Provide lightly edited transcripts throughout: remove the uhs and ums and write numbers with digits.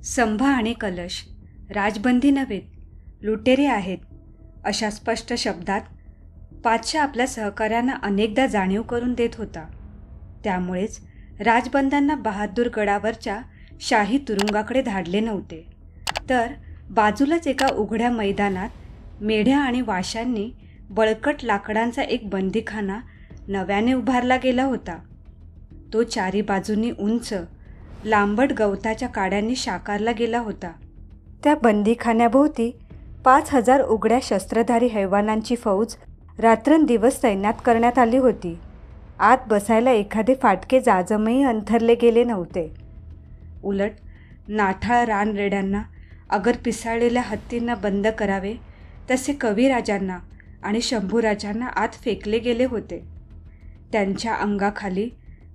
संभा आणि कलश राजबंदी नव्हेत, लुटेरे आहेत, अशा स्पष्ट शब्दात पातशाह आपल्या सहकाऱ्यांना अनेकदा जाणीव करून देत होता. त्यामुळेच राजबंद्यांना बहादूर गडावरच्या शाही तुरुंगाकडे धाडले नव्हते, तर बाजूलाच एका उघड्या मैदानात मेढ्या आणि वाशांनी बळकट लाकडांचा एक बंदीखाना नव्याने उभारला गेला होता. तो चारी बाजूंनी उंच लांबट गवताच्या काड्यांनी साकारला गेला होता. त्या बंदीखान्याभोवती 5,000 उघड्या शस्त्रधारी हैवानांची फौज रात्रंदिवस तैनात करण्यात आली होती. आत बसायला एखादे फाटके जाजमही अंथरले गेले नव्हते. उलट नाठाळ रानरेड्यांना अगर पिसाळलेल्या हत्तींना बंद करावे तसे कविराजांना आणि शंभूराजांना आत फेकले गेले होते. त्यांच्या अंगाखाली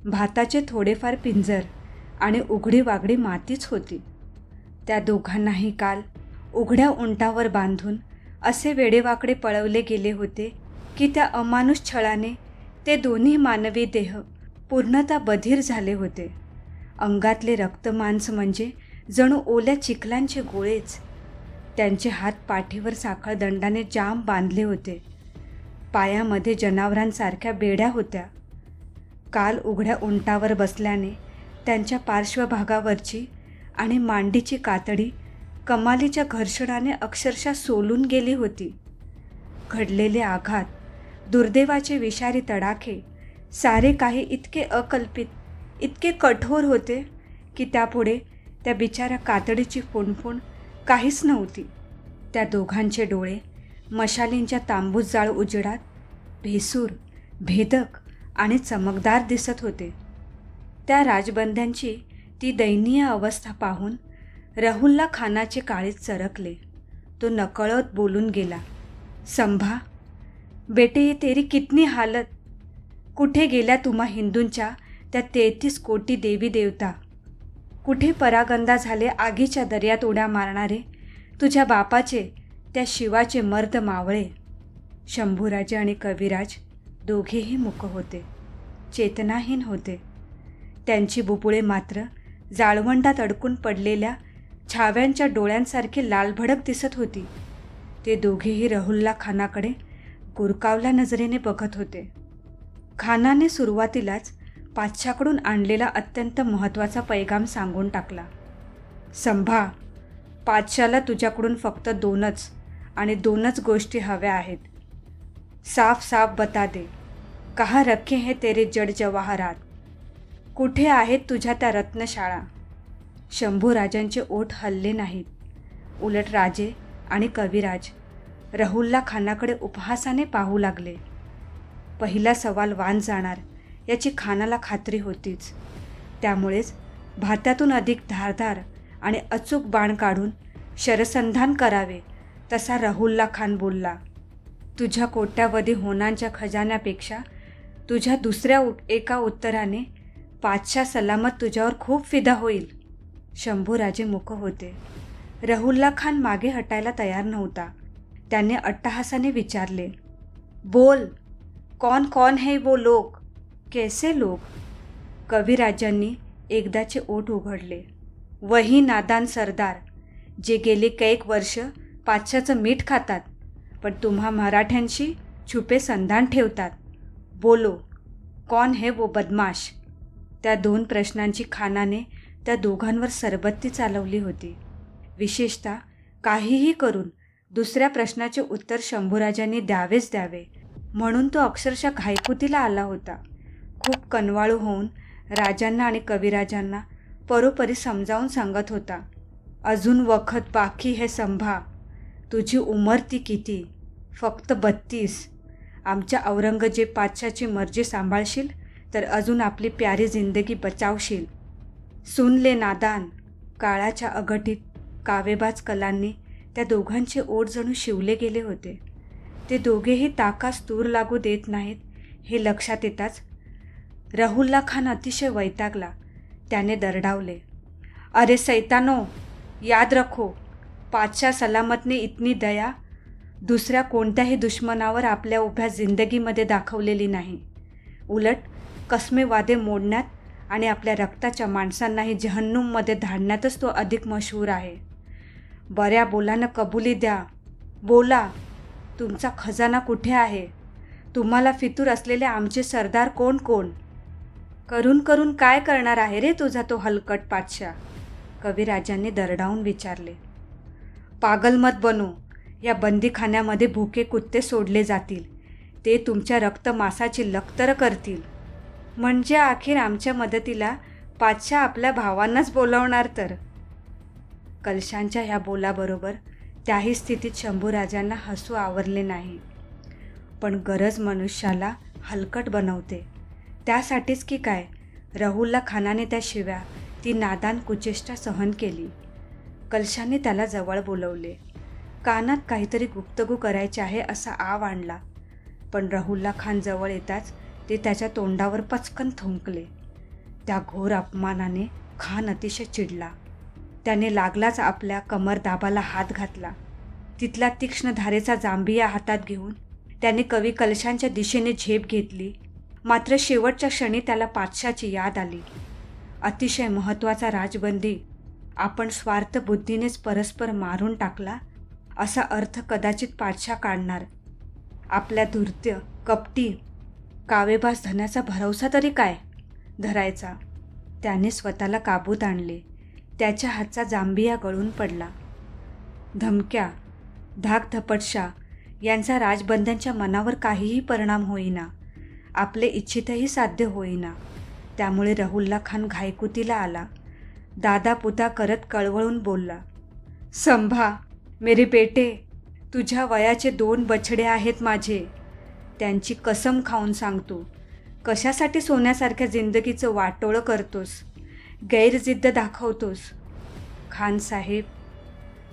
भाताचे थोडेफार पिंजर आणि उघडी वागडी मातीच होती. त्या दोघांनाही काल उघड्या उंटावर बांधून असे वेडेवाकडे पळवले गेले होते की त्या अमानुष छळाने ते दोन्ही मानवी देह पूर्णतः बधीर झाले होते. अंगातले रक्तमांस म्हणजे जणू ओल्या चिखलांचे गोळेच. त्यांचे हात पाठीवर साखळदंडाने जाम बांधले होते. पायामध्ये जनावरांसारख्या बेड्या होत्या. काल उघड्या उंटावर बसल्याने त्यांच्या पार्श्वभागावरची आणि मांडीची कातडी कमालीच्या घर्षणाने अक्षरशः सोलून गेली होती. घडलेले आघात, दुर्दैवाचे विषारी तडाखे, सारे काही इतके अकल्पित, इतके कठोर होते की त्यापुढे त्या बिचाऱ्या कातडीची फुणफुण काहीच नव्हती. त्या दोघांचे डोळे मशालींच्या तांबूसजाळ उजेडात भेसूर, भेदक आणि चमकदार दिसत होते. त्या राजबंद्यांची ती दयनीय अवस्था पाहून रहुल्ला खानाचे काळीज चरकले. तो नकळत बोलून गेला, संभा बेटे, ये तेरी कितनी हालत. कुठे गेल्या तुम्हा हिंदूंच्या त्या 33 कोटी देवी देवता? कुठे परागंदा झाले आगीच्या दर्यात उड्या मारणारे तुझ्या बापाचे त्या शिवाचे मर्द मावळे? शंभूराजे आणि कविराज दोघेही मूक होते, चेतनाहीन होते. त्यांची बुबुळे मात्र जाळवंडात अडकून पडलेल्या छाव्यांच्या डोळ्यांसारखी लालभडक दिसत होती. ते दोघेही रहुल्ला खानाकडे गुरकावल्या नजरेने बघत होते. खानाने सुरुवातीलाच पातशाकडून आणलेला अत्यंत महत्त्वाचा पैगाम सांगून टाकला. संभा, पातशाला तुझ्याकडून फक्त दोनच गोष्टी हव्या आहेत. साफ साफ बता दे, कहाँ रखे हैं तेरे जड जवाहरात? कुठे आहेत तुझ्या त्या रत्नशाळा? शंभूराजांचे ओठ हलले नाहीत. उलट राजे आणि कविराज रहुल्ला खानाकडे उपहासाने पाहू लागले. पहिला सवाल वान जाणार याची खानाला खात्री होतीच. त्यामुळेच भात्यातून अधिक धारदार आणि अचूक बाण काढून शरसंधान करावे तसा रहुल्ला खान बोलला. तुझ्या कोट्यावधी होनांच्या खजान्यापेक्षा तुझ्या दुसऱ्या एका उत्तराने पातशाह सलामत तुझ्यावर खूप फिदा होईल. शंभूराजे मूक होते. रहुल्ला खान मागे हटायला तयार नव्हता. त्याने अट्टहासाने विचारले, बोल, कौन कौन है वो लोग? कैसे लोग? कविराजांनी एकदाचे ओठ उघडले. वही नादान सरदार, जे गेले कैक वर्ष पातशाचं मीठ खातात, पण तुम्हा मराठ्यांशी छुपे संधान ठेवतात. बोलो, कौन है वो बदमाश? त्या 2 प्रश्नांची खानाने त्या दोघांवर सरबत्ती चालवली होती. विशेषतः काहीही करून दुसऱ्या प्रश्नाचे उत्तर शंभूराजांनी द्यावेच द्यावे म्हणून तो अक्षरशः घायकुतीला आला होता. खूप कनवाळू होऊन राजांना आणि कविराजांना परोपरी समजावून सांगत होता. अजून वखत बाकी हे संभा. तुझी उमर ती किती? फक्त 32. आमच्या औरंगजेब पातशाची मर्जी सांभाळशील तर अजून आपली प्यारी जिंदगी बचावशील. सुनले नादान. काळाच्या अघटित कावेबाज कलांनी त्या दोघांचे ओठ जणू शिवले गेले होते. ते दोघेही ताकास तूर लागू देत नाहीत हे लक्षात येताच रहुल्ला खान अतिशय वैतागला. त्याने दरडावले, अरे सैतानो, याद रखो, पातशाह सलामतने इतनी दया दुसऱ्या कोणत्याही दुश्मनावर आपल्या उभ्या जिंदगीमध्ये दाखवलेली नाही. उलट कसमे वादे मोडण्यात आणि आपल्या रक्ताच्या माणसांनाही जहन्नुममध्ये धाडण्यातच तो अधिक मशहूर आहे. बऱ्या बोलानं कबुली द्या. बोला, तुमचा खजाना कुठे आहे? तुम्हाला फितूर असलेले आमचे सरदार कोण कोण? करून करून काय करणार आहे रे तुझा तो हलकट पातशा? कविराजांनी दरडावून विचारले. पागल मत बनू. या बंदीखान्यामध्ये भुके कुत्ते सोडले जातील. ते तुमच्या रक्तमासाची लक्तर करतील. म्हणजे अखेर आमच्या मदतीला पातशा आपल्या भावांनाच बोलावणार तर. कलशांच्या ह्या बोलाबरोबर त्याही स्थितीत शंभूराजांना हसू आवरले नाही. पण गरज मनुष्याला हलकट बनवते. त्यासाठीच की काय राहुलला खानाने त्या शिव्या, ती नादान कुचेष्टा सहन केली. कलशाने त्याला जवळ बोलवले. कानात काहीतरी गुप्तगू करायचे आहे असा आव आणला. पण राहुलला खान जवळ येताच ते त्याच्या तोंडावर पचकन थुंकले. त्या घोर अपमानाने खान अतिशय चिडला. त्याने लागलाच आपल्या कमरदाबाला हात घातला. तिथला तीक्ष्ण धारेचा जांभिया हातात घेऊन त्याने कवी कलशांच्या दिशेने झेप घेतली. मात्र शेवटच्या क्षणी त्याला पातशाची याद आली. अतिशय महत्त्वाचा राजबंदी आपण स्वार्थ बुद्धीनेच परस्पर मारून टाकला असा अर्थ कदाचित पातशा काढणार. आपल्या धूर्त, कपटी, कावेबाज धनाचा भरवसा तरी काय धरायचा? त्याने स्वतःला काबूत आणले. त्याच्या हातचा जांभिया गळून पडला. धमक्या, धाकधपटशा यांचा राजबंद्यांच्या मनावर काहीही परिणाम होईना. आपले इच्छितही साध्य होईना. त्यामुळे राहुलला खान घायकुतीला आला. दादा पुता करत कळवळून बोलला. संभा, मेरे बेटे, तुझ्या वयाचे 2 बछडे आहेत माझे. त्यांची कसम खाऊन सांगतो, कशासाठी सोन्यासारख्या जिंदगीचं वाटोळं करतोस, गैरजिद्द दाखवतोस? खान साहेब,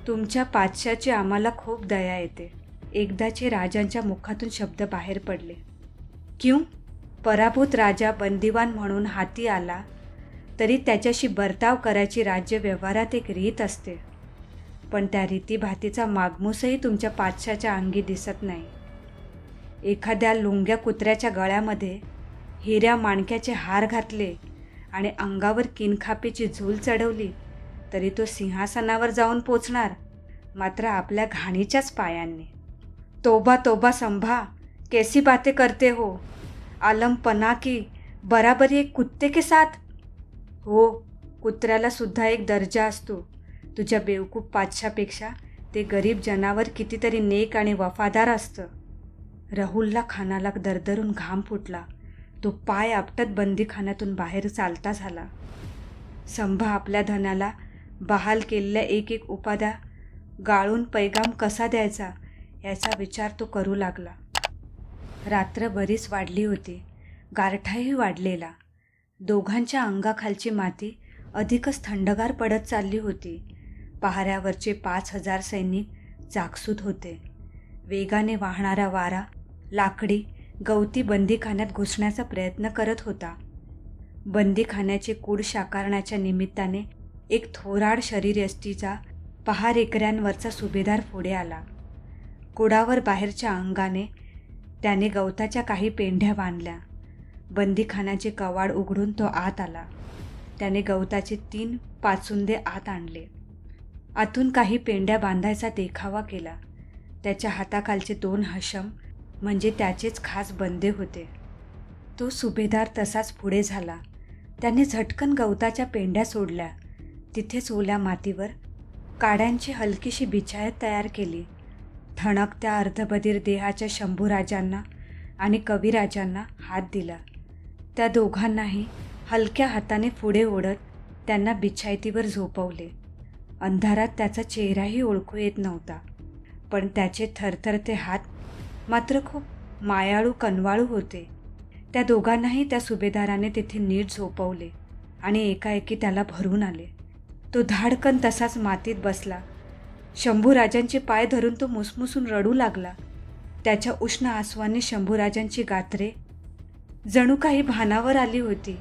तुमच्या पातशाची आम्हाला खूप दया येते. एकदाचे राजांच्या मुखातून शब्द बाहेर पडले. क्यों? पराभूत राजा बंदिवान म्हणून हाती आला तरी त्याच्याशी बर्ताव करायची राज्य व्यवहारात एक रीत असते. पण त्या रीतीभातीचा मागमूसही तुमच्या पातशाच्या अंगी दिसत नाही. एखाद्या लुंग्या कुत्र्याच्या गळ्यामध्ये हिऱ्या माणक्याचे हार घातले आणि अंगावर किनखापीची झूल चढवली तरी तो सिंहासनावर जाऊन पोचणार, मात्र आपल्या घाणीच्याच पायांनी. तोबा तोबा संभा, कैसी बातें करते हो? आलम पना की बराबरी एक कुत्ते के साथ? हो, कुत्र्याला सुद्धा एक दर्जा असतो. तुझ्या बेवकूफ पातशापेक्षा ते गरीब जनावर कितीतरी नेक आणि वफादार असतं. राहुलला खानाला दरदरून घाम फुटला. तो पाय आपटत बंदीखान्यातून बाहेर चालता झाला. संभा आपल्या धनाला बहाल केलेल्या एक एक उपाध्या गाळून पैगाम कसा द्यायचा याचा विचार तो करू लागला. रात्र बरीच वाढली होती. गारठाही वाढलेला. दोघांच्या अंगाखालची माती अधिकच थंडगार पडत चालली होती. पहाऱ्यावरचे 5,000 सैनिक जागसूत होते. वेगाने वाहणारा वारा लाकडी गवती बंदीखान्यात घुसण्याचा प्रयत्न करत होता. बंदीखान्याचे कूड साकारण्याच्या निमित्ताने एक थोराड शरीरयष्टीचा पहारेकऱ्यांवरचा सुभेदार पुढे आला. कुडावर बाहेरच्या अंगाने त्याने गवताच्या काही पेंढ्या बांधल्या. बंदीखान्याचे कवाड उघडून तो आत आला. त्याने गवताचे 3 पाचुंदे आत आणले. आतून काही पेंड्या बांधायचा देखावा केला. त्याच्या हाताखालचे 2 हशम म्हणजे त्याचेच खास बंदे होते. तो सुभेदार तसाच पुढे झाला. त्याने झटकन गवताच्या पेंड्या सोडल्या. तिथेच ओल्या मातीवर काड्यांची हलकीशी बिछायत तयार केली. ठणकत्या अर्धबधीर देहाच्या शंभूराजांना आणि कविराजांना हात दिला. त्या दोघांनाही हलक्या हाताने पुढे ओढत त्यांना बिछायतीवर झोपवले. अंधारात त्याचा चेहराही ओळखू येत नव्हता, पण त्याचे थरथरते हात मात्र खूप मायाळू कनवाळू होते. त्या दोघांनाही त्या सुभेदाराने तिथे नीट झोपवले आणि एकाएकी त्याला भरून आले. तो धाडकन तसाच मातीत बसला. शंभूराजांचे पाय धरून तो मुसमुसून रडू लागला. त्याच्या उष्ण आसवाने शंभूराजांची गात्रे जणू काही भानावर आली होती.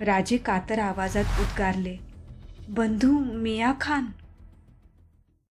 राजे कातर आवाजात उद्गारले, बंधू मिया खान.